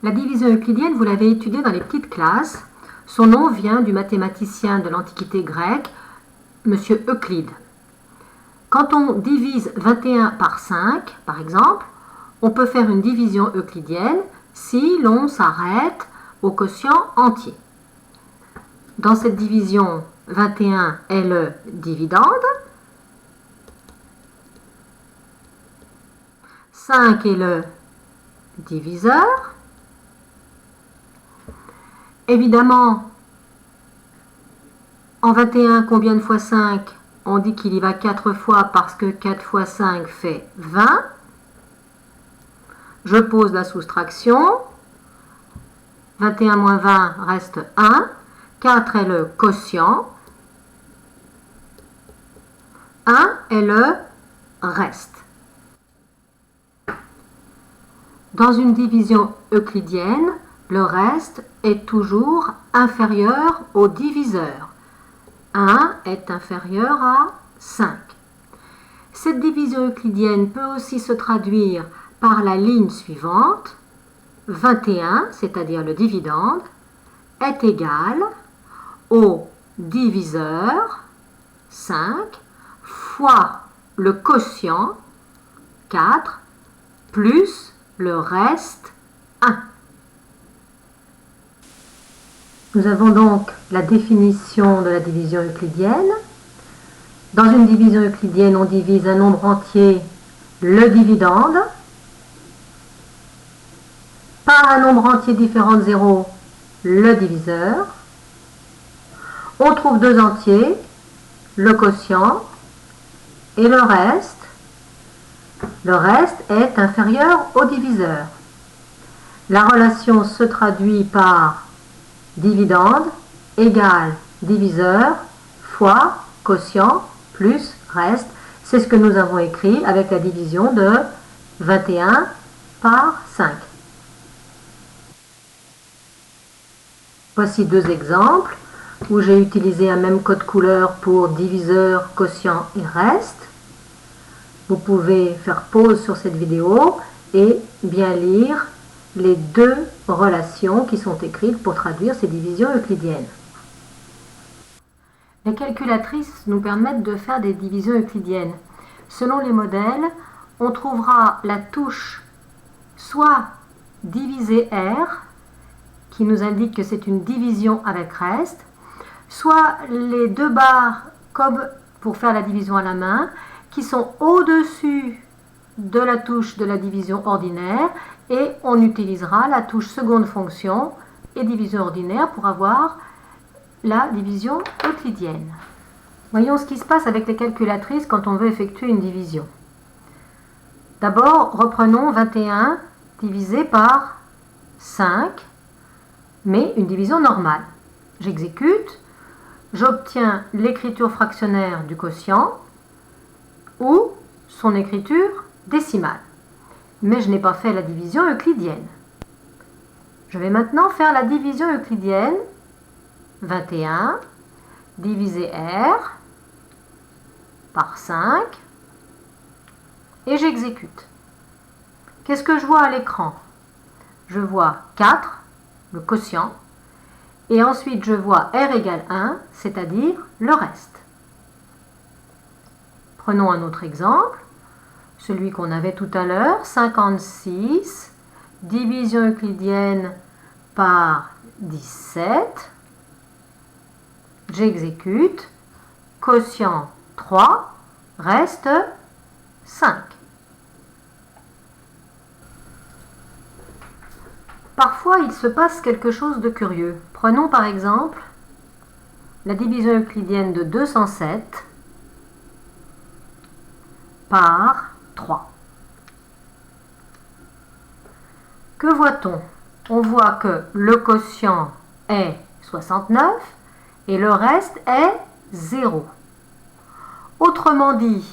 La division euclidienne, vous l'avez étudiée dans les petites classes. Son nom vient du mathématicien de l'Antiquité grecque, M. Euclide. Quand on divise 21 par 5, par exemple, on peut faire une division euclidienne si l'on s'arrête au quotient entier. Dans cette division, 21 est le dividende, 5 est le diviseur. Évidemment, en 21, combien de fois 5? On dit qu'il y va 4 fois parce que 4 fois 5 fait 20. Je pose la soustraction. 21 moins 20 reste 1. 4 est le quotient. 1 est le reste. Dans une division euclidienne, le reste est toujours inférieur au diviseur. 1 est inférieur à 5. Cette division euclidienne peut aussi se traduire par la ligne suivante. 21, c'est-à-dire le dividende, est égal au diviseur 5 fois le quotient 4 plus le reste 1. Nous avons donc la définition de la division euclidienne. Dans une division euclidienne, on divise un nombre entier, le dividende, par un nombre entier différent de 0, le diviseur. On trouve deux entiers, le quotient et le reste. Le reste est inférieur au diviseur. La relation se traduit par dividende égale diviseur fois quotient plus reste. C'est ce que nous avons écrit avec la division de 21 par 5. Voici deux exemples où j'ai utilisé un même code couleur pour diviseur, quotient et reste. Vous pouvez faire pause sur cette vidéo et bien lire les deux relations qui sont écrites pour traduire ces divisions euclidiennes. Les calculatrices nous permettent de faire des divisions euclidiennes. Selon les modèles, on trouvera la touche soit divisé R, qui nous indique que c'est une division avec reste, soit les deux barres comme pour faire la division à la main, qui sont au-dessus de la touche de la division ordinaire, et on utilisera la touche seconde fonction et division ordinaire pour avoir la division euclidienne. Voyons ce qui se passe avec les calculatrices quand on veut effectuer une division. D'abord, reprenons 21 divisé par 5, mais une division normale. J'exécute, j'obtiens l'écriture fractionnaire du quotient ou son écriture décimale. Mais je n'ai pas fait la division euclidienne. Je vais maintenant faire la division euclidienne. 21 divisé R par 5 et j'exécute. Qu'est-ce que je vois à l'écran? Je vois 4, le quotient, et ensuite je vois R égale 1, c'est-à-dire le reste. Prenons un autre exemple, celui qu'on avait tout à l'heure, 56, division euclidienne par 17. J'exécute, quotient 3, reste 5. Parfois, il se passe quelque chose de curieux. Prenons par exemple la division euclidienne de 207 par 3. Que voit-on? On voit que le quotient est 69 et le reste est 0. Autrement dit,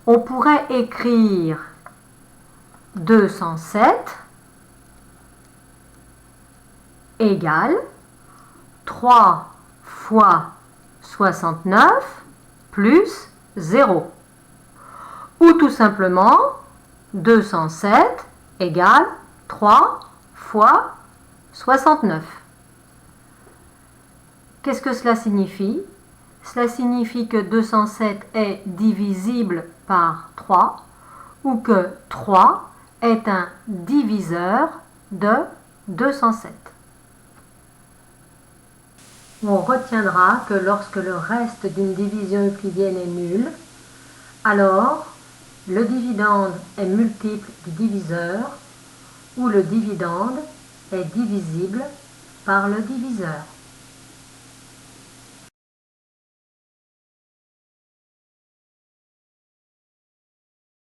on pourrait écrire 207 égale 3 fois 69 plus 0. Ou tout simplement 207 égale 3 fois 69. Qu'est-ce que cela signifie? Cela signifie que 207 est divisible par 3 ou que 3 est un diviseur de 207. On retiendra que lorsque le reste d'une division euclidienne est nul, alors le dividende est multiple du diviseur ou le dividende est divisible par le diviseur.